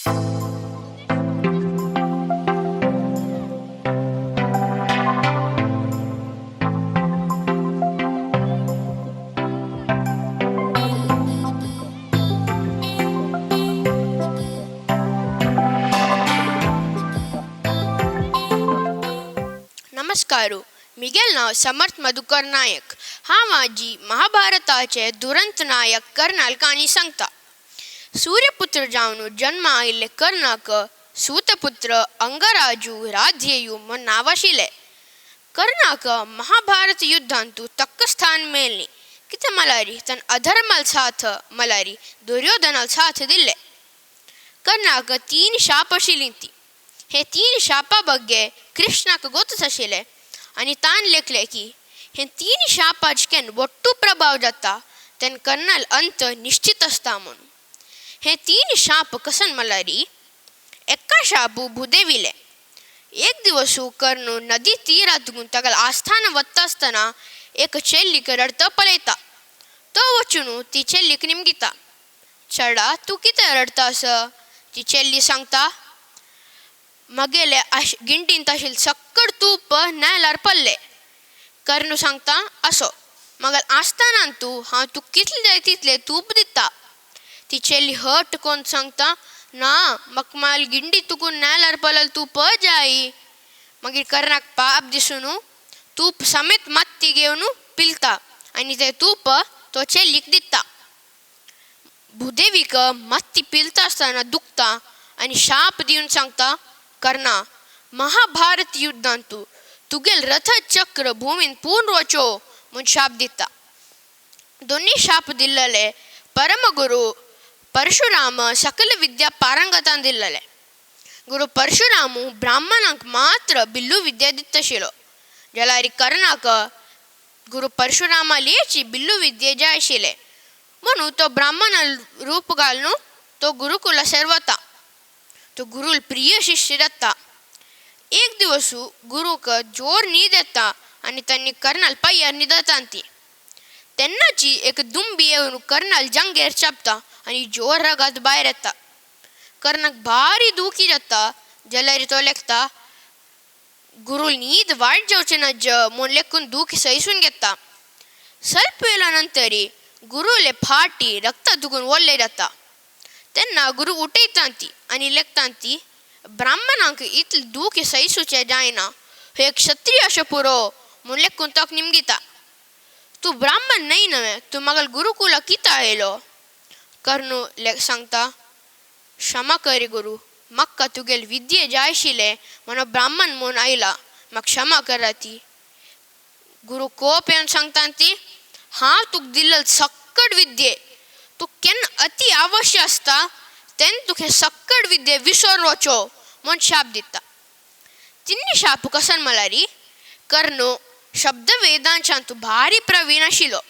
नमस्कार. मिगेल नाव समर्थ मधुकर नायक. हा माझी महाभारताचे दुरंत नायक कर्नल काणी सांगता. सूर्यपुत्र जावन जन्म आयले कर्णाक सूतपुत्र अंगराजू राध्येयू म्हण नाव आशिले. कर्णाक महाभारत युद्धांतू तक्क स्थान मेळ्ळी. कितें मलारी तन अधर्माल साथ मलारी दुर्योधनाल साथ दिले. कर्णाक 3 शाप आशिल्लीं. हे 3 शापा बग्गे कृष्णाक गोतच आशिले आनी तान लेखले की हे 3 शापाचें ಒಟ್ಟು प्रभाव जाता तेन कर्नल अंत निश्चित आसता म्हणून. हे 3 शाप कसन मलारी. एक्का शापू भूदेविले. एक दिवस कर्णू नदी तीरात तगल आस्थान वत्ता आसतना एक चेल्लीक रडता पळयता. तो वचून ती चेल्लीक निमगिता. चेडा तू कितें रडतास. ती चेल्ली सांगता, मगेले गिंडींत आशिल्लें सक्कड तूप न्यायलार पडले. कर्णू सांगता, असो मगल आसताना तू हांव तुका कितले जाय तितले तूप दिता. ती चेल्ली हट कोन सांगता, ना म्हाका माल गिंडी तुकून न्यायलार पडल तूप जाय. मागीर कर्णाक पाप दिसून तूप समेत माती घेवन पिलता आनी तें तूप तो चेल्लीक दिता. भूदेवीक माती पिलता आसतना दुखता आनी शाप दिवन सांगता, कर्णा महाभारत युद्धांतू तुगेल रथ चक्र भूमीन पूर्ण वचो म्हूण शाप दिता. दोन्ही शाप दिल्लले परमगुरू परशुराम सकल विद्या पारंगतान दिल्लले. गुरू परशुरामू ब्राह्मणांक मात्र बिल्लू विद्या दिता आशिल्लो. जाल्यार कर्णाक गुरू परशुरामा लेची बिल्लू विद्ये जाय आशिल्ले म्हणून तो ब्राह्मण रूप घालून तो गुरुकुला सेरवता. तो गुरुल प्रिय शिष्य जाता. एक दिवस गुरुक जोर न्हीद येता आनी तांणी कर्नल पाय्यार न्हिदतांती. तेन्नाची एक दुंबी येवन कर्नल जांगेर चापता आनी जोर रगात भायर येता. कर्णाक भारी दुखी जाता. जाल्यार तो लेखता, गुरुल न्हीद वायट जावचें ना म्हूण लेखून दूख सैसून घेता. ಸ್ವಲ್ಪ वेळा नंतरी गुरुले फाटी रक्ता दुखून ओल्ले जाता. तेन्ना गुरु उठयतांती आनी लेखतांती, ब्राह्मणांक इतले दूख सैसूचे जायना. हे एक क्षत्रिय अशें पुरो म्हूण लेखून तोक निमगिता. तूं ब्राह्मण न्हय नवे, तूं म्हाका गुरुकुला कित्या आयलो. कर्णू सांगता, क्षमा करी गुरु, म्हाका तुगेल विद्ये जाय आशिल्ले म्हणून ब्राह्मण म्हूण आयला, म्हाका क्षमा करा ती. गुरु कोप येवन सांगतांती, हांव तुका दिल्ले सक्कड विद्ये तुका केन्ना अति आवश्य आसता तेन्ना तुका हे सक्कड विद्ये विसरून वचो म्हूण शाप दिता. 3 शाप कसन मलारी. कर्णू शब्द वेदांच्यान तूं भारी प्रवीण आशिल्लो.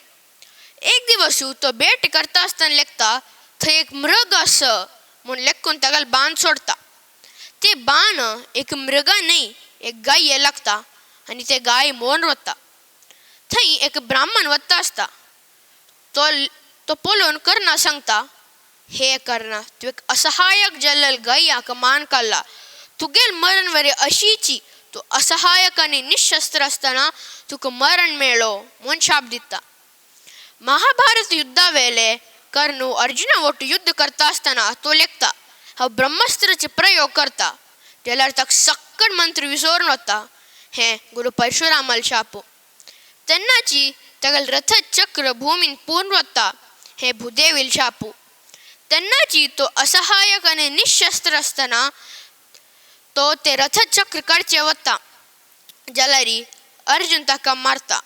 एक दिवस तो भेट करता आसतना लेखता, थंय एक मृग आस म्हूण लेखून तागेल बाण सोडता. ते बाण एक मृगा न्हय एक गाये लागता आनी ते गाय मोन वता. थंय एक ब्राह्मण वता आसता. तो पळोवन कर्णा सांगता, हे कर्णा तूं एक असहायक जाल्लेल गायाक मान काडला. तुगेल मरण वरे अशीची तूं असहायक आनी निशस्त्र आसतना तुका मरण मेळ्ळो म्हूण शाप दिता. महाभारत युद्धा वेले कर्णू अर्जुना वटू युद्ध करता आसतना तो लेखता, हांव ब्रह्मास्त्राचे प्रयोग करता. जाल्यार ताका सक्कड मंत्र विसरून वता. हें गुरू परशुरामाल शाप. तेन्नाची तागेल रथ चक्र भूमीन पूर्ण वता. हे भूदेवील शापू. तेन्नाची तो असहायक आनी निशस्त्र आसतना तो ते रथ चक्र काडचे वता. जाल्यार अर्जुन ताका मारता.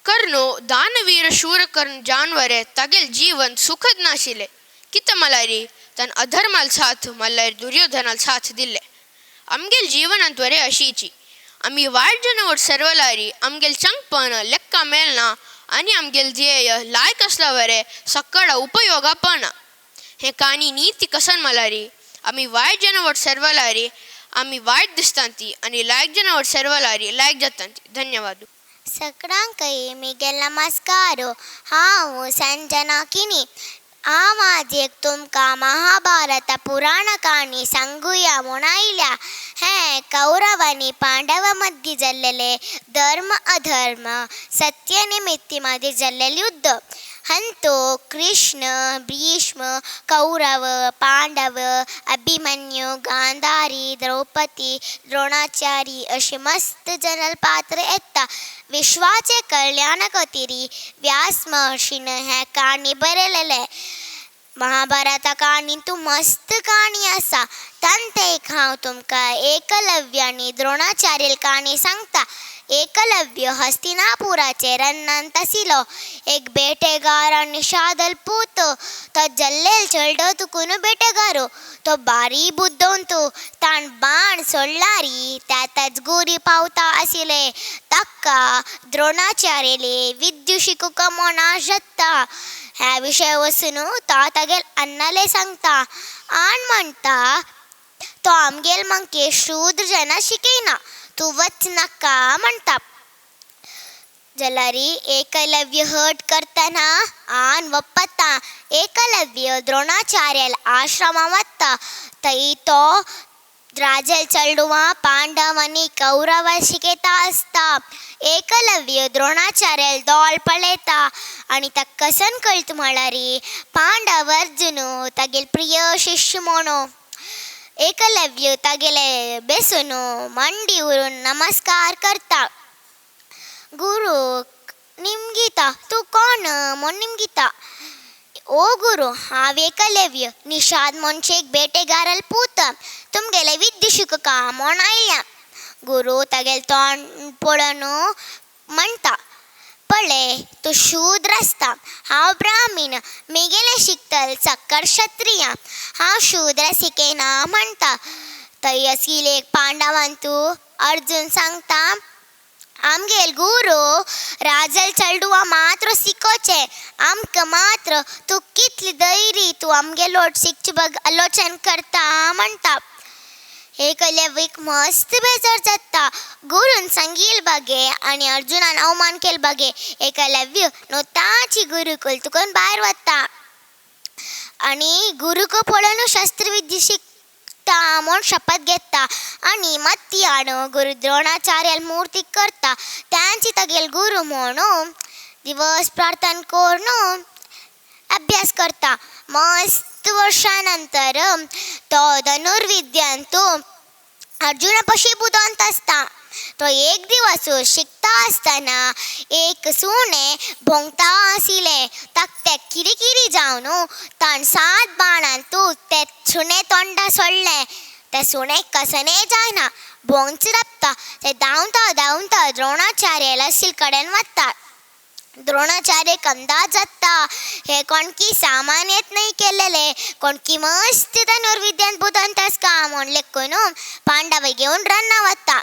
कर्णू दानवीर शूर कर्ण जानवरे तागेल जीवन सुखद नाशिल्ले. कितें मलारी तन अधर्माल साथ मल्ल्यार दुर्योधनाल साथ दिल्ले. आमगेल जीवनांत वरे अशीची. आमी वायट जनावर सर्वलारी आमगेल चंगपण लेक्का मेळना आनी आमगेल ध्येय लायक आसला वरे सक्कड उपयोगा पडना. हे काणी नीती कसन मलारी. आमी वायट जनावर सर्वलारी आमी वायट दिसतांती आनी लायक जनावर सर्वलारी लायक जातांती. धन्यवाद. सगळ्यांक मिगेल नमस्कार. हांव संजना किनी हांव आज एक तुमकां महाभारत पुराण काणी सांगुया म्हूण आयल्या. हें कौरव आनी पांडवा मदीं जाल्लेलें धर्म अधर्म सत्य आनी मिथ्ये मदीं जाल्लेलें युद्ध. हंतो कृष्ण, भीष्म, कौरव, पांडव, अभिमन्यू, गांधारी, द्रौपदी, द्रोणाचारी अशी मस्त जनल पात्र येता. विश्वाचे कल्याण खातीर व्यास महर्षीन हें काणी बरयलेलें. महाभारता काणींतू मस्त काणी आसा. तांत एक हांव तुमकां एकलव्य आनी द्रोणाचार्य काणी सांगता. एकलव्य हस्तिनापुराचे रन्नांत आशिल्लो. एक बेटेगार आनी शादल पूत. तो जल्लेल चेडो तुकून बेटेगारो. तो बारी बुद्धवंतू. ताण बाण सोडलारी त्यातच गुरी पावता आशिल्ले. ताका द्रोणाचार्यले विद्यू शिकूंक मना जाता. ह्या विशय वचून तो तागेल अन्नाले सांगता. आण म्हणटा तो आमगेल मंके शूद्र जना शिकयना, तूं वच नाका म्हणटा. जाल्यार एकलव्य हट करतना आन वपता. एकलव्य द्रोणाचार्य आश्रमा वता. थंय तो राजल चेडवा पांडव आनी कौरव शिकयता आसता. एकलव्य द्रोणाचार्य दोळ पळयता आनी ताका कसन कळत म्हळ्यार पांडव अर्जुन तागेल प्रिय शिष्य म्हणून. एकलव्य तागेले बेसून मंडी उरून नमस्कार करता. गुरु निमगिता, तूं कोण म्हूण निमगिता. ओ गुरु, हांव एकलव्य निशाद मनशेक बेटेगारल पूत. तुमगेले विद्य शिकूंक म्हूण आयल्या. गुरु तागेल तोंड पळोवन म्हणटा, पळय तूं शूद्र आसता, हांव ब्राह्मीण. म्हगेलें शिकतल सक्कर क्षत्रिय. हांव शूद्र शिकयना म्हणटा. थंय आशिल्ले एक पांडवांतू अर्जुन सांगता, आमगेल गुरु राजल चेडवा मात्र शिकोवचें. आमकां मात्र तूं कितली धैर्य तूं आमगे लोट शिकचे बग आलोचन करता म्हणटा. एकलव्यक मस्त बेजार जाता. गुरून सांगिल बगे आनी अर्जुनान अवमान केल बगे. एकलव्य नोताची गुरुकुल तुकून भायर वता आनी गुरुक पळोवन शस्त्रविद्या शिकता म्हूण शपथ घेता. आनी मत्ती हाडून गुरु द्रोणाचार्य मुर्ती करता. तांची तागेल गुरु म्हणून दिवस प्रार्थना करून अभ्यास करता. मस्त वर्षा नंतर तो धनुर्विद्यांतू अर्जुना पशी बुदोंत आसता. तो एक दिवस शिकता आसतना एक सुणें भोंवता आशिल्लें. ताका किरी जावन ताण 7 बाणांतू ते सुणें तोंडा सोडलें. ते सुणें कसनय जायना, भोंवच राबता. ते धांवता द्रोणाचार्य आशिल्ले कडेन वता. द्रोणाचार्यक अंदाज जाता हे कोणकी सामान्यत नाही केलेले, कोणकी मस्त धनुर्विद्यान बुदोंत आसका म्हूण लेकून पांडव घेवन रन्ना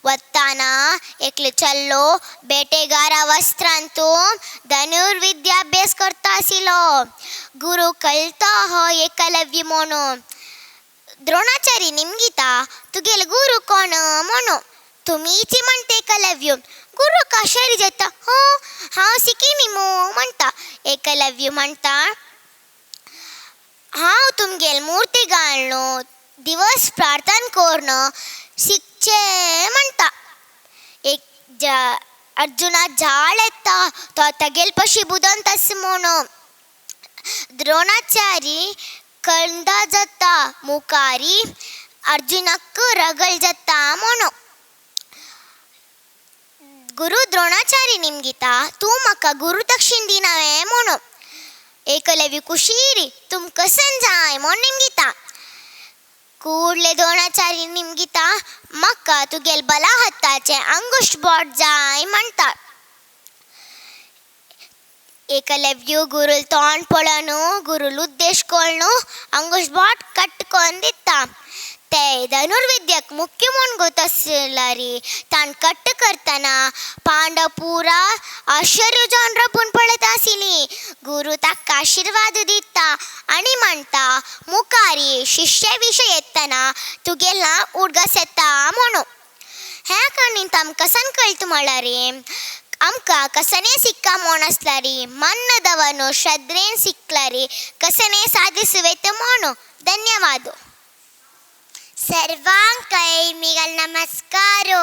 वताना एकलो चल्लो बेटेगारा वस्त्रांतू धनुर्विद्या अभ्यास करता आशिल्लो. गुरु कळता हो एकलव्य म्हणून. द्रोणाचार्य निमगिता, तुगेलो गुरु कोण म्हणून. तुमीची म्हणटा एकलव्य. गुरु काशारी जाता, हो हांव शिकिनी म्हणटा. एकलव्य म्हणटा, हांव तुमगेल मुर्ती घालून दिवस प्रार्थना करून शिकचे म्हणटा. एक अर्जुना झाड येता. तो तागेल पशी बुदोंत आस म्हणून. द्रोणाचार्य कंदा जाता मुखारी अर्जुनाक रगळ जाता म्हणून. गुरु द्रोणाचार्य निमगिता, तूं म्हाका गुरु दक्षिण दिनावे म्हणून. एकलव्य कुशीर तुम कसन जाय म्हूण निमगिता. कूडले द्रोणाचार्य निमगिता, म्हाका तुगेल बला हत्ताचे अंगुश बोट जाय म्हणटा. एकलव्य गुरुल तोंड पळोवन गुरुल उद्देश करून अंगुश बोट कट्टकोन दिता. ते धनुर्विद्याक मुख्य म्हूण गोत आसल्यार ताण कट्ट करतना पांडव पुरा आश्चर्य जावन रपून पळयत आशिल्लीं. गुरु ताका आशिर्वाद दिता आनी म्हणटा, मुखारी शिश्या विशय येतना तुगेला उडगस येता म्हणून. ह्या काणींत आमकां कसन कळटा म्हळ्यार आमकां कसने सिक्का म्हूण आसल्यारी मन्नदवनो श्रद्धेन सिक्कलारी कसने साधिसुवेत मोनो. धन्यवाद. सर्वांकೈ मिगल नमस्कारो.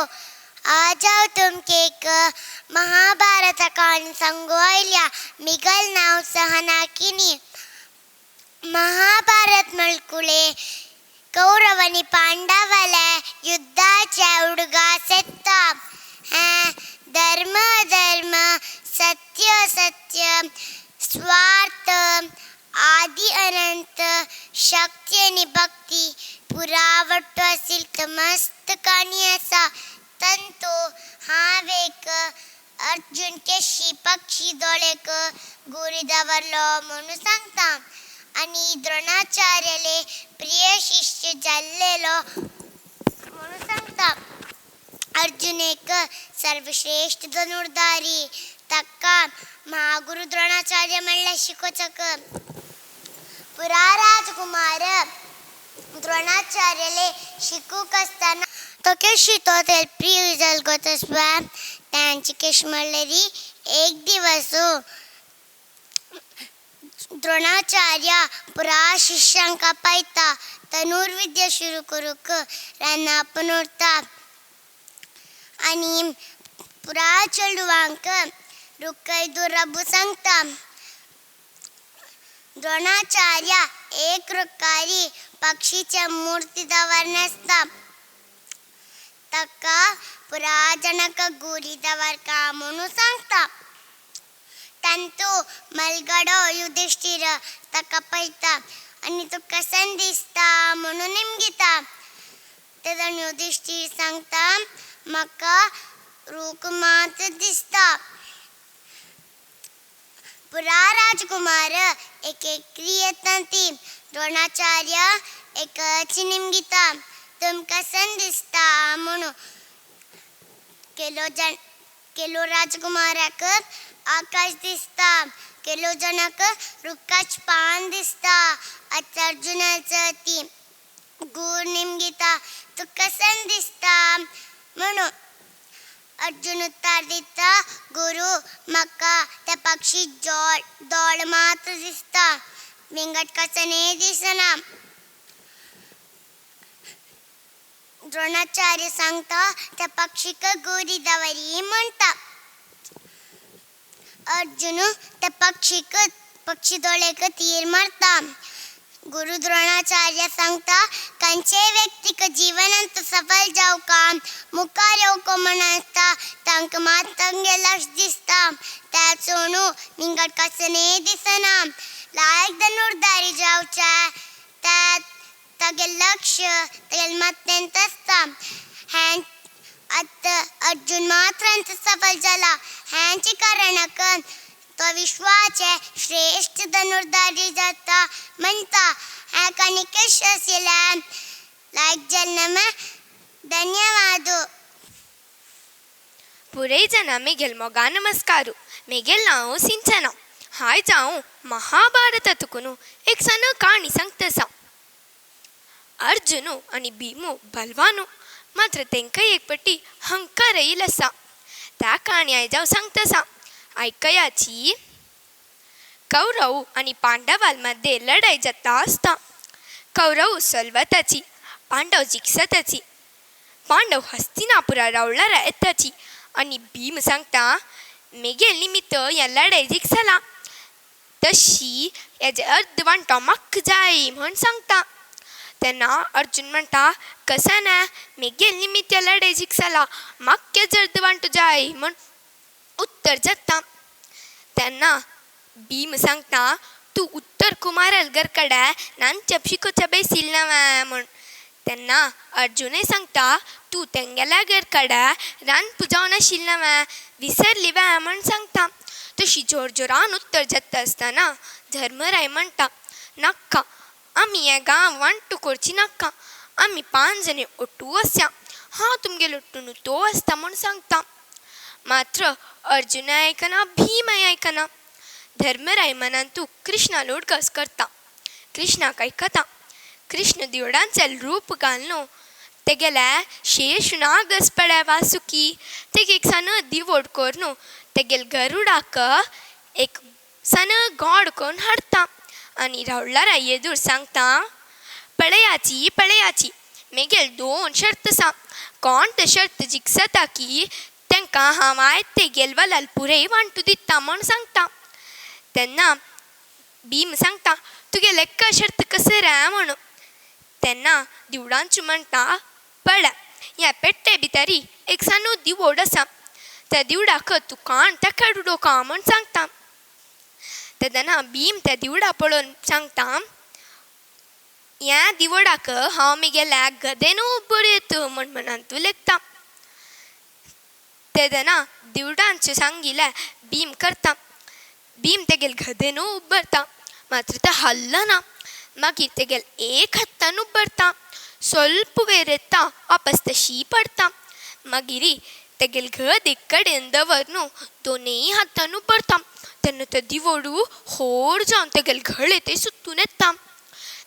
आज हांव तुमकां एक महाभारत कहाणी सांगू आयल्या. मिगल नांव सहनाकिनी. महाभारत म्हळ्कुळे कौरव आनी पांडवाले युद्धाचे उडगास येता. धर्म अधर्म, सत्य सत्य, स्वार्थ, आदि अनंत, शक्ती आणि भक्ती पुरावटो आसिल तर मस्त कहाणी आसा. तंतो हांव एक अर्जुन केशी पक्षी दोळेक गोरी दवरलो म्हणून सांगता. आणि द्रोणाचार्यले प्रिय शिष्य जाल्लेलो म्हणून सांगता. अर्जुन एक सर्वश्रेष्ठ धनुर्धारी. ताका महागुरु द्रोणाचार्य म्हणल्यार शिकोवचक. पुरा राजकुमार द्रोणाचार्यले शिकूक आसतना तो केशी तो तेल प्रिय जल्गोत आसवा. तांची केश म्हणल्यारी एक दिवस द्रोणाचार्य पुरा शिष्यांक पायता धनुर्विद्या सुरू करूक रानां आपण उरता. आणि पुरा चेडवांक रुखय दुराबू सांगता. द्रोणाचार्य एक रुखारी पक्षीच्या मूर्ती दवरन आसता. ताका पुरा जाणांक गोरी दवरका म्हणून सांगता. तांतो मलगडो युधिष्ठिर ताका पळयता आनी तो कसन दिसता म्हणून निमगिता. तेदन युधिष्ठिर सांगता म्हाका रूख मात दिसता. पुरा राजकुमार एक येता ती. द्रोणाचार्य एक निमगिता तुमकां कसन दिसता म्हणून. केलो राजकुमाराक आकाश दिसता. केलो जणाक रुखाच पान दिसता. आता अर्जुनाचं ती गूर निमगिता तू कसन दिसता म्हणून. अर्जुन उत्तर दिता गुरु म्हाका त्या पक्षी दोळ मात दिसता. विंगड कसने दिसना. द्रोणाचार्य सांगता त्या पक्षीक गोरी दवरी म्हणता. अर्जुन त्या पक्षी दोळेक तीर मारता. गुरु द्रोणाचार्य सांगता खंयचे व्यक्तीक जिवनांत सफल जावका मुखार येवको म्हण आसता तांकां मात तांगे लक्ष दिसता. त्या सोनू विंगड कसने दिसना. लायक धनुर्धारी जावचे तागे लक्ष तागे मत्तेंत आसता. अर्जुन मात्र सफल जाला. हेंचे कारणाक तो विश्वाचे श्रेष्ठ धनुर्धारी जाता म्हणता. हे काणी कश आशिल्ले लायक जन्म. धन्यवाद. पुरೈ जನ मेगेल मोगा नमस्कारू. मेगेल नाव सिंचना. हाय जाऊ महाभारतातून एक सन कहाणी सांगतसा. अर्जुनु आणि भीमू बलवानो मात्र तेंका एक पट्टी हंकार येईल असा. त्या कहाणी आय जाऊ सांगतसा. ऐकयाची. कौरव आणि पांडवांमध्ये लढाई जाता असता. कौरव सलवताची पांडव जिखसताची. पांडव हस्तिनापुरा रावळारा येताची. आणि भीम सांगता मेगेल निमित्त या लढाई जिखसला तशी याचे अर्ध वांटो म्हाका जाय म्हण सांगता. तेन्ना अर्जुन म्हणटा कसन मेगेल निमित्त या लढाई जिखसला म्हाका अर्ध वांटो जाय म्हण उत्तर जाता. तेन्ना भीम सांगता तू उत्तर कुमारलगर कडे नान चपशिकोच्या बेसिल नवा म्हण. तेन्ना अर्जुनय सांगता तू तेंगेल्या कडे रान पुजावन आशिल नवा विसरली वा म्हण सांगता. तशी जोर जोरान उत्तर जाता आसतना धर्मराय म्हणटा नाका आमी हे गांव वांटो करची नाका. आमी 5 जणे ओटू आसया. हांव तुमगेलो ओट्टून तो आसता म्हण सांगता. मात्र अर्जुन आयकना भीमय आयकना. धर्मराय मनान तू कृष्णाला उडकस करता. कृष्णाक आयकता. कृष्ण देवडांचे रूप घालनो तेगेले शेष नागस पडे वासुकी तेगे एक सन दिवोड करनो तेगेल गरुडाक एक सन गॉड कोण हाडटा आनी रावळारा येदूर सांगता पळयाची मेगेल 2 शर्त आसा कोण ते शर्त जिखसता की तांकां हांव आयज तेगेल वलाल पुरय वांटू दिता म्हण सांगता तेन्ना भीम सांगता तुगेले एक्का शर्त कसे रे म्हणून तेन्ना दिवडांचो म्हणटा पळय ह्या पेट्टे भितरी एक सानो दिवोड आसा त्या दिवडाक तूं काण ताका उडोवका म्हण सांगता तेन्ना भीम त्या दिवडा पळोवन सांगता ह्या दिवडाक हांव म्हगेल्या गदेन उबरयत म्हण तूं लेखता तेन्ना दिवडांचें सांगिल्लें भीम करता भीम तेगेल गदेन उबरता मात्र तें हल्लना मागीर तेगेल एक हातान उबरता स्वल्प वेळ येता वापस तशी पडता मागीर तेगेल गद एक कडेन दवरून दोनूय हातान उबरता तेन्ना तो दिवोडू व्हड जावन तेगेल गळे ते सुत्तून येता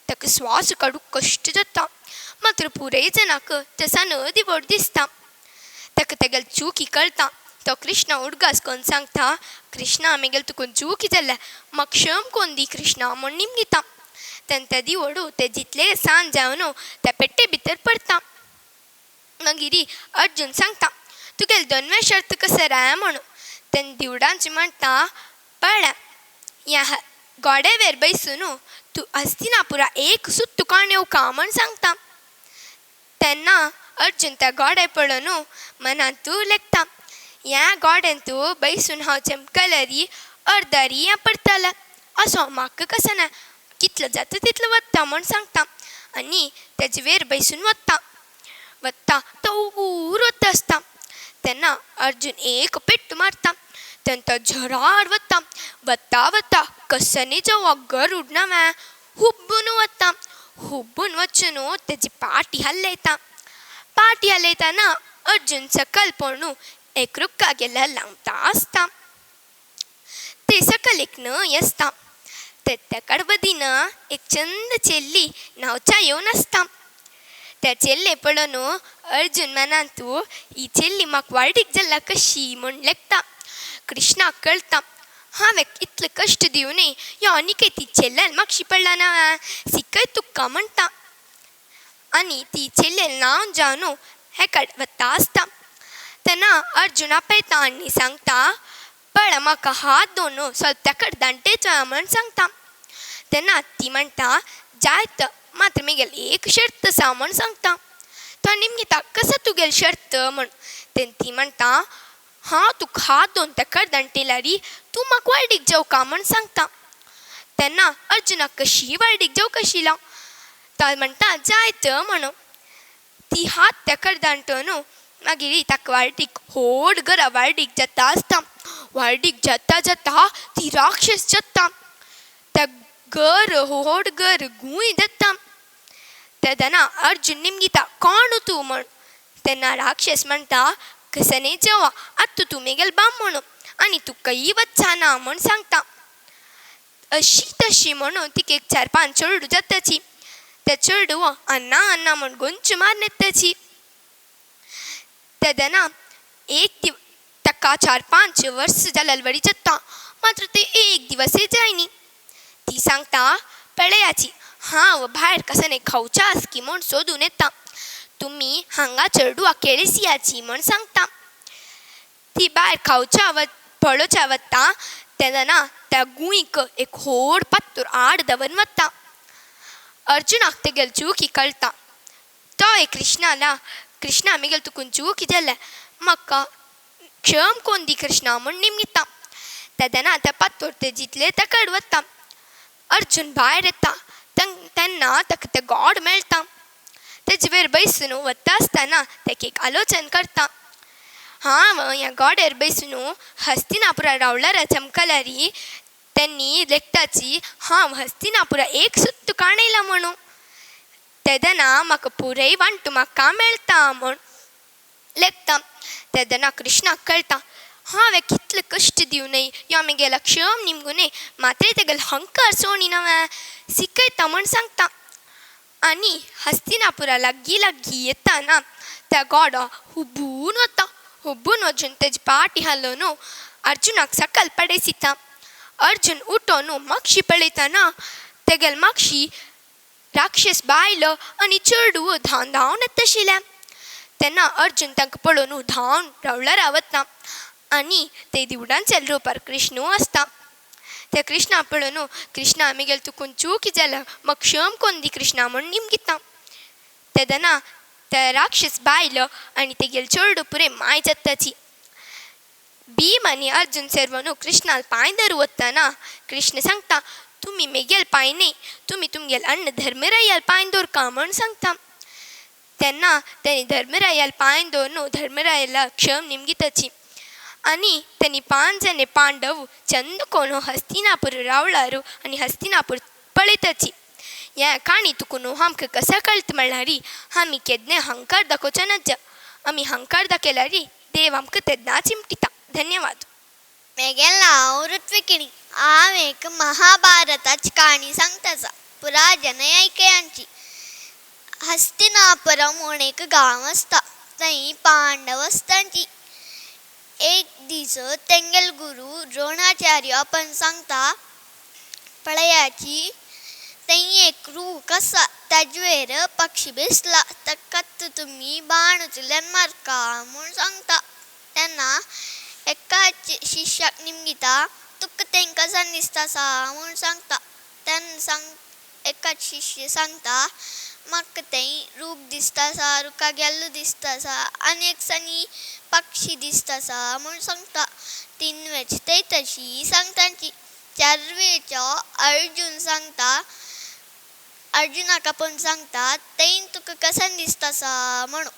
ताका स्वास काडूंक कश्ट जाता मात्र पुराय जाणांक तें सन दिवोड दिसता ताका तेगेल चुकी कळटा तो कृष्णा उडगास कोण सांगता कृष्णा म्हगेल तुकून चुकी जाल्या म्हाका क्षम कोण दी कृष्णा म्हण निमगिता तेन्ना ते दिवोडू ते जितले सांज जावन त्या पेट्टे भितर पडटा मागीर अर्जुन सांगता तुगेल 2वें शर्त कशें रे म्हणून तेन्ना दिवडांचें म्हणटा पळय ह्या गोड्यावेर बैसून तूं हस्तिनापुरा एक सूत तुका येवका म्हण सांगता तेन्ना अर्जुन त्या गोड्या पळोवन मनांत तूं लेखता ह्या गोड्यान तूं बैसून हांव चमकलरी अर्दरी हें पडटलें असो म्हाका कशें ना कितलो जाता तितलो वता म्हण सांगता आनी तेजे वेर बैसून वता तो उर वता आसता तेन्ना अर्जुन एक पेट्ट मारता तेन्ना तो झराड वता कशेंनी जो गरुड नव्या हुब्बून वचून तेजी पाटी हलयतना अर्जुन सकल पळोवन एक रुक्का गेल्या लावता आसता ते सकल एक न्हंय आसता त्या कडबदीन एक चंद चेल्ली न्हांवच्या येवन आसता त्या चेल्ले पळोवन अर्जुन मनांत ही चेल्ली म्हाका वाडीक जाल्या कशी म्हण लेखता कृष्णाक कळटा हांवें इतले कश्ट दिवनय ह्यो अनिकेत ती चेल्ल्यान म्हाका पडला ना सिकय तुका म्हणटा आनी ती चेल्लेल नांव जावन हेका वता आसता तेन्ना अर्जुन आपयता आनी सांगता पळय म्हाका हात दोन ಸ್ವಲ್ಪ तेकड दांटेचो म्हण सांगता तेन्ना ती म्हणटा जायत मात्र म्हगेल एक शर्त आसा म्हण सांगता तो निमगिता कसा तुगेल शर्त म्हण तेन्ना ती म्हणटा हांव तुका हात दोन तेकड दांटेल्यारी तूं म्हाका वाडीक जेवका म्हण सांगता तेन्ना अर्जुनाक कशी वाडीक जेवंक आशिल्लो तो म्हणटा जायत म्हणून ती हात तेकड दांटून मागीर ताका वाडीक व्हड घरा वाडीक जाता आसता वाडीक जाता ती राक्षस जाता त्या व्हड घर गुंय जाता तेन्ना अर्जुन निमगिता कोण तूं म्हण तेन्ना राक्षस म्हणटा कशेंनी जेवा आतां तूं म्हगेल बामण आनी तुकाय वचना म्हण सांगता अशी तशी म्हणून तिका एक 4-5 चेडूं जाताची ते चेडूं अन्ना म्हण गोंच मारून येताची तेन्ना ताका 4-5 वर्स जाल्यार वडी जाता मात्र ते एक दिवसय जायनी ती सांगता पळयाची हांव भायर कशें खावच्या आसकी म्हूण सोदून येता तुमी हांगा चेडूआ केळसियाची म्हण सांगता ती भायर खावच्या पळोवच्या वता तेन्ना त्या गुंयक एक व्हड पात्तूर आड दवरून वता अर्जुनाक तेगेल चुकी कळटा तो एक कृष्णा म्हगेल तुकून चुकी जाल्या म्हाका क्षम कोण दी कृष्णा म्हूण निमगिता तेन्ना त्या पात्तूर ते जितले तेकड वता अर्जुन भायर येता तेन्ना ताका तें गॉड मेळटा तेजे वेर बैसून वता आसतना ताका एक आलोचन करता हांव ह्या गॉडेर बैसून हस्तिनापुरा रावल्यार चमकल्यारी त्यांनी लेखताची हांव हस्तिनापुरा एक सूत तुका आणयला म्हणून तेन्ना म्हाका पुरय वांटू म्हाका मेळटा म्हूण लेखता तेन्ना कृष्णाक कळटा हांवें कितले कश्ट दिवनय यो म्हगेला क्षम निमगुनय मात्र तेगेल हंकार सोणी नव्या सिकयता म्हूण सांगता आनी हस्तिनापुरा लागीं येताना त्या गॉडा हुब्बून वचून तेजी पाटी हालोवन अर्जुनाक सकल पडेसिता. अर्जुन उठोन मक्षी पळयतना तेगेल मक्षी राक्षस बायलो आनी चेडू धांवन धांवन येता आशिल्ले. तेन्ना अर्जुन तांकां पळोवन धांवन रावला रावता आनी ते दिवडांचेर रोंपार कृष्णू आसता. त्या कृष्णा पळोवन कृष्णा आमगेल तुकून चूक जाल्या म्हाका क्षम कोन्न दी कृष्णा म्हूण निमगिता. तेदना त्या राक्षस बायलो आनी तेगेल चेडू पुरे माय जाताची. भीम आनी अर्जुन सेर्वन कृष्णाल पांय धरू वतना कृष्ण सांगता तुमी मेगेल पांय न्ही तुमी तुमगेल अण्ण धर्मरायाल पांय दवरका म्हूण सांगता. तेन्ना तेणी धर्मरायाल पांय दवरून धर्मरायाला क्षम निमगिताची आनी तेणी 5 जणे पांडव चंद कोण हस्तिनापूर रावळारू आनी हस्तिनापूर पळयताची. ह्या काणी तुकून आमकां कसा कळत म्हणल्यार आमी केदने हंकार दाखोवचे नज. आमी हंकार दाखयल्यार देव आमकां तेन्ना चिमटिता. धन्यवाद. मेगेल नांव ऋत्विकिणी. हांव एक महाभारताची काणी सांगताचा. पुरा जनयैकयांची. हस्तिनापुरम म्हूण एक गांव आसता. थंय पांडव आसताची. एक दीस तेंगेल गुरु द्रोणाचार्य आपण सांगता पळयाची थंय एक रूख आसा ताजेर पक्षी बसला ताका तुमी बाण उचलून मारका म्हूण सांगता. तेन्ना एका शिश्याक निमगिता तुका तें कसान दिसता सा म्हूण सांगता. तेन्ना एका शिश्य सांगता म्हाका तें रूख दिसता सा रुखा गेल्लो दिसता सा आनी एक सनी पक्षी दिसता सा म्हूण सांगता. 3 वेळची ते तशी सांगताची. 4 वेळचो अर्जुन सांगता अर्जुनाक आपण सांगता तें तुका कसान दिसता सा म्हणून.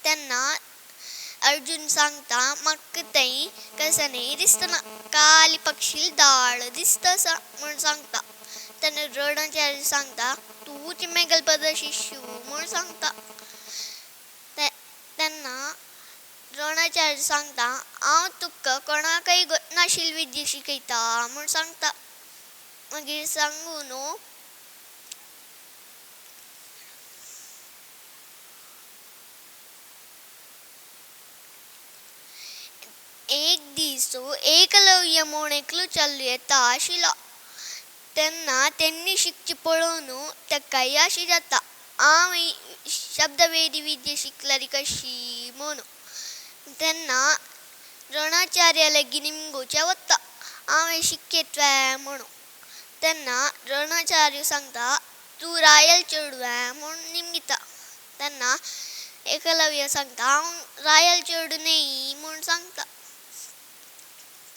तेन्ना अर्जुन सांगता म्हाका तें कसानय दिसतना काली पक्षी दाळ दिसता सा म्हूण सांगता. तेन्ना द्रोणाचार्य सांगता तूच मेगेल पद शिष्य म्हूण सांगता. तेन्ना द्रोणाचार्य सांगता हांव तुका कोणाकय नाशिल्ली विद्या शिकयता म्हूण सांगता. मागीर सांगून एक दीस एकलव्य म्हूण एकलो चलो येता आशिल्लो. तेन्ना तेणी शिकची पळोवन ताकाय अशी जाता हांव शब्दवेदी विद्या शिकल्यार कशी म्हूण. तेन्ना द्रोणाचार्य लेगीत निमगोवचें वता हांव शिकयतलें म्हणून. तेन्ना द्रोणाचार्य सांगता तूं रायल चेडूं म्हूण निमगिता. तेन्ना एकलव्य सांगता हांव रायल चेडूं न्ही म्हूण सांगता.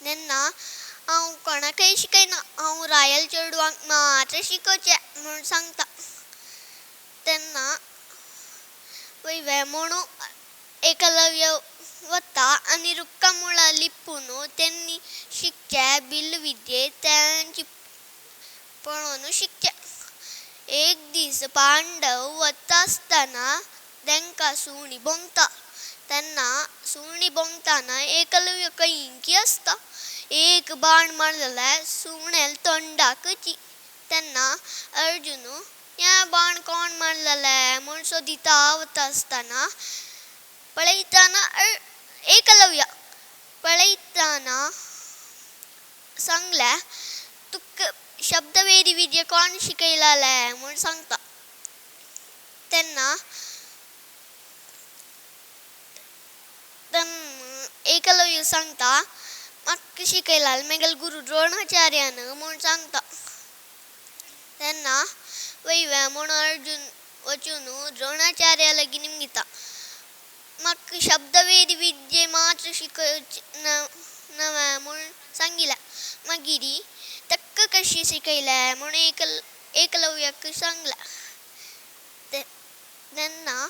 तेन्ना हांव कोणाकय शिकयना हांव रायल चेडवांक मात्र शिकोवचें म्हूण सांगता. तेन्ना वयवे म्हणून एकलव्य वता आनी रुक्का मुळां लिपून तेणी शिकचें बिल्ल विद्ये तांची पळोवन शिकचें. एक दीस पांडव वता आसतना तांकां सुणी भोंवता. तेन्ना सुणी भोंवतना एकलव्य कैंकी आसता. एक बाण मारलें सुणेल तोंडाकची. तेन्ना अर्जुन ह्या बाण कोण मारलें म्हूण सोदिता वता आसतना पळयतना एकलव्य पळयतना सांगलें तुका शब्दवेदी विद्या कोण शिकयलें म्हूण सांगता. तेन्ना एकलव्य सांगता म्हाका शिकयला मेगेल गुरु द्रोणाचार्यान म्हूण सांगता. तेन्ना वयवे म्हूण अर्जुन वचून द्रोणाचार्या लेगीत निमगिता. म्हाका शब्दवेदी विद्ये मात्र शिकोवचे नवे म्हूण सांगिल्लें. मागीर ताका कशी शिकयलें म्हूण एकलव्याक सांगलें. तेन्ना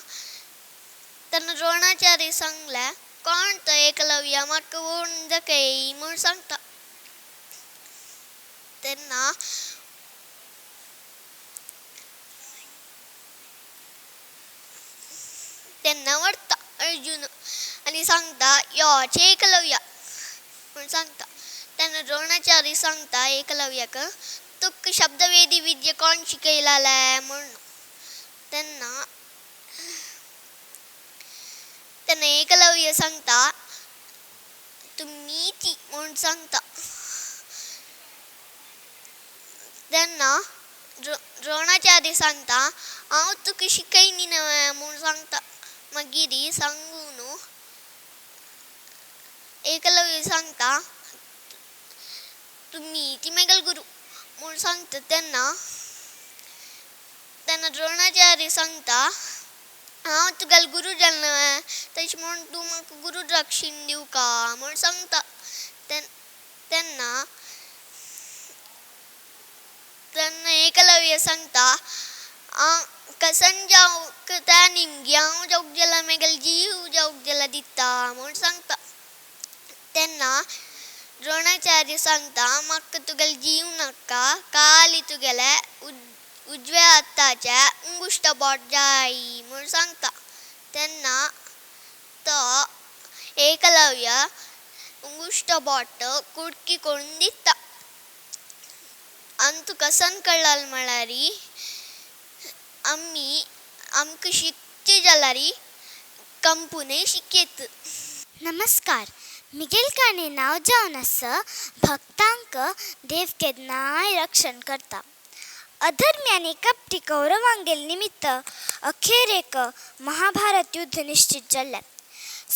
द्रोणाचार्य सांगलें कोण तो एकलव्य म्हाका वळून दाखय म्हूण सांगता. तेन्ना व्हरता अर्जुन आनी सांगता योच एकलव्य म्हूण सांगता. तेन्ना द्रोणाचार्य सांगता एकलव्याक तुका शब्दवेदी विद्या कोण शिकयलें म्हूण. तेन्ना एकलव्य सांगता तुम्ही ती म्हणून सांगता. त्यांना द्रोणाच्या आधी सांगता हांव तुका शिकयनी नव्हे म्हणून सांगता. मागीर सांगून एकलव्य सांगता तुम्ही ती मेगल गुरु म्हणून सांगता. त्यांना द्रोणाच्या आधी सांगता हांव तुगेलो गुरु जाल नव्हे तशें म्हणून तूं म्हाका गुरु दक्षिण दिवं का म्हणून सांगता. त्यांना एकलव्य सांगता कसन जाऊ त्या निमगी हांव जावंक गेला मेगल जीव जावंक गेला दिता म्हणून सांगता. त्यांना द्रोणाचार्य सांगता म्हाका तुगेलो जीव नाका काली तुगेले उजव्या हाताचे अंगुष्ट बोट जाय म्हणून सांगता. त्यांना तो एकलव्य अंगुष्ट बोट कुडकी करून दिता. आनी तुका कसन कळाल म्हळ्यार आमकां शिकचे जाल्यार कंपुने शिकयत. नमस्कार, मिगेल काणे नाव जावन आसा भक्तांक देव केन्नाय रक्षण करता. अधर्मी आनी कपटी कौरवांगेल निमित्त अखेर एक महाभारत युद्ध निश्चित जाल्लें.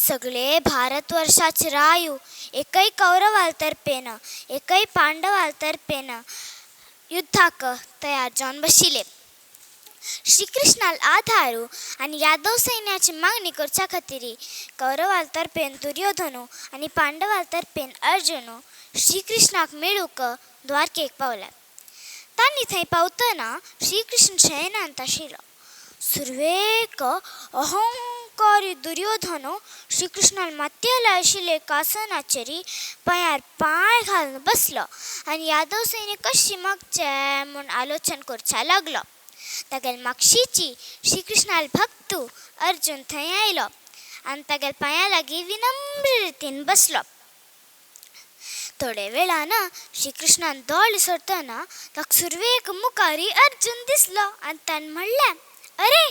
सगळे भारतवर्षाचे रायू एकय कौरवाल तर्फेन एकय पांडवाल तर्फेन युद्धाक तयार जावन बशिले. श्रीकृष्णाल आधारू आनी यादव सैन्याची मागणी करच्या खातीर कौरवाल तर्फेन दुर्योधनू आनी पांडवाल तर्फेन अर्जुनू श्रीकृष्णाक मेळूक द्वारकेक पावले. तांणी थंय पावतना श्रीकृष्ण शयनांत आशिल्लो. सुरवेक अहंकारी दुर्योधनू श्रीकृष्णाल मातयेला आशिल्ले आसनाचेर पांयार पांय घालून बसलो आनी यादव सैन्य कशी मागचे म्हूण आलोचन करच्या लागलो. तागेल मागशीची श्रीकृष्णाल भक्तू अर्जुन थंय आयलो आनी तागेल पांया लागीं विनम्र रितीन बसलो. थोडे वेळान श्रीकृष्णान दोळ सरतना ताका सुरवेक मुखारी अर्जुन दिसलो आनी ताणें म्हणलें, अरे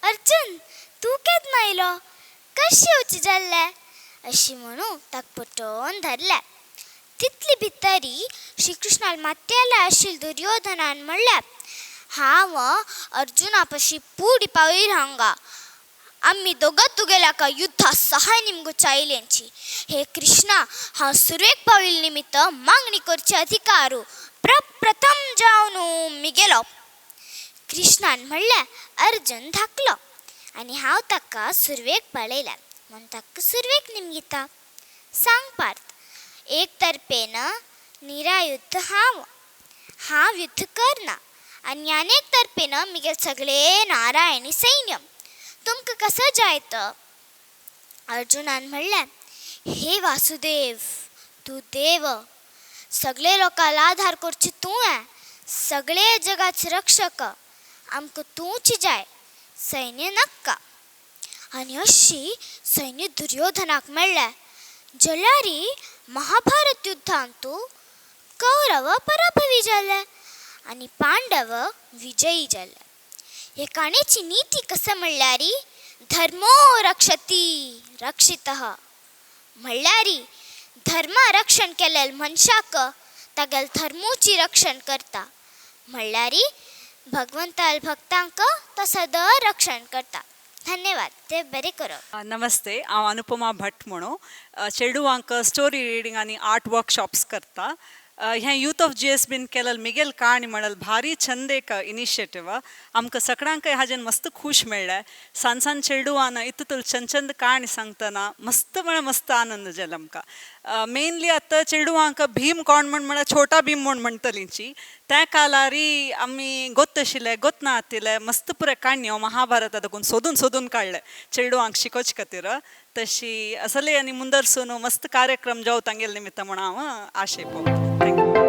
अर्जुन, तूं केन्ना आयलो? कशें येवचें जाल्लें? अशी म्हणून ताका पटोवन धरलें. तितली भितरी श्रीकृष्णाल मातयेला आशिल्ले दुर्योधनान म्हणलें, हांव अर्जुना पाशी पुडी पावयर हांगा. आम्ही दोगां तुगेल्या युद्धा सहाय निमगुच्या आयलेंची. हे कृष्णा, हांव सुरवेक पावईल निमित्त मागणी करचे अधिकारू प्रप्रथम जावन मिगेलो. कृष्णान म्हणलें, अर्जुन धाकलो आनी हांव ताका सुरवेक पळयलें म्हूण ताका सुरवेक निमगिता. सांग पार्थ, एक तर्फेन निरायुध्द हांव युध्द करना आनी आनीक तर्फेन मिगेल सगळे नारायणी सैन्य. तुमकां कसो जायत? अर्जुनान म्हणलें, हे वासुदेव, तूं देव, सगळे लोकांक आधार करचे तुवें, सगळे जगाचे रक्षक, आमकां तूंच जाय, सैन्य नक्का. आनी अशी सैन्य दुर्योधनाक मेळ्ळें. जाल्यार महाभारत युद्धांत कौरव पराभवी जाले आनी पांडव विजयी जाले. हे काणयेची नीती कसा म्हणल्यार धर्मो रक्षती रक्षितः म्हणल्यार धर्म रक्षण केलेल्या मनशाक तागेल धर्मूची रक्षण करता. म्हणल्यार भगवंताल भक्तांक तो सदां रक्षण करता. धन्यवाद, ते बरें करो. नमस्ते, हांव अनुपमा भट म्हणून चेडूवांक स्टोरी रिडींग आनी आर्ट वर्कशॉप्स करता. हें यूथ ऑफ GSBन केलें मिगेल काणी म्हणल्यार भारी छंद एक इनिशिएटीव. आमकां सगळ्यांक हाजें मस्त खूश मेळ्ळें. सांसान चेडूवान इतून चंद काणी सांगतना मस्त म्हळ्यार मस्त आनंद जालो आमकां. मेनली आतां चेडूवांक भीम कोण म्हळ्यार छोटा भीम म्हूण म्हणटलींची. त्या कालार आमी गोत आशिल्ले, गोत ना आतिल्ले, मस्त पुरे काणयो महाभारत देखून सोदून काडले चेडूवांक शिकोवचे खातीर. तशी असले आनी मुंदरसून मस्त कार्यक्रम जावं तांगेले निमित्त म्हूण हांव आशे पळयता. थँक्यू.